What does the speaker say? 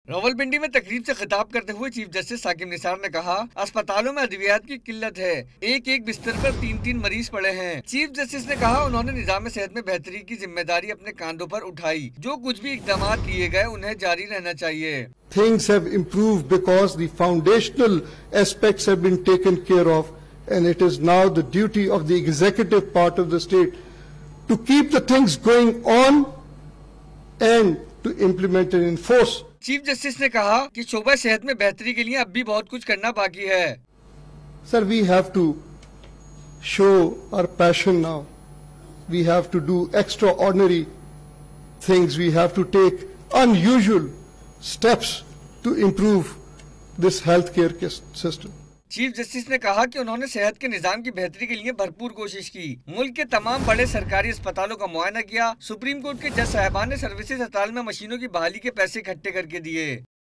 रावलपिंडी में तकरीब से खिताब करते हुए चीफ जस्टिस साकिब निसार ने कहा, अस्पतालों में अद्वियात की किल्लत है, एक एक बिस्तर पर 3-3 मरीज पड़े हैं। चीफ जस्टिस ने कहा, उन्होंने निजाम सेहत में बेहतरी की जिम्मेदारी अपने कांधों पर उठाई। जो कुछ भी इक़दाम किए गए उन्हें जारी रहना चाहिए। Things have improved because the foundational aspects have been taken care of, and it is now the duty of the executive part of the state to keep the things going on and to implement and enforce. Chief justice ने कहा कि शोबा सेहत में बेहतरी के लिए अब भी बहुत कुछ करना बाकी है। Sir, we have to show our passion now. We have to do extraordinary things. We have to take unusual steps to improve this healthcare system. Chief justice ने कहा कि उन्होंने सेहत के निजाम की बेहतरी के लिए भरपूर कोशिश की। मुल्क के तमाम बड़े सरकारी अस्पतालों का मुआयना किया। सुप्रीम कोर्ट के जज साहिबान ने सर्विसेज अस्पताल में मशीनों की बहाली के पैसे इकट्ठे करके दिए।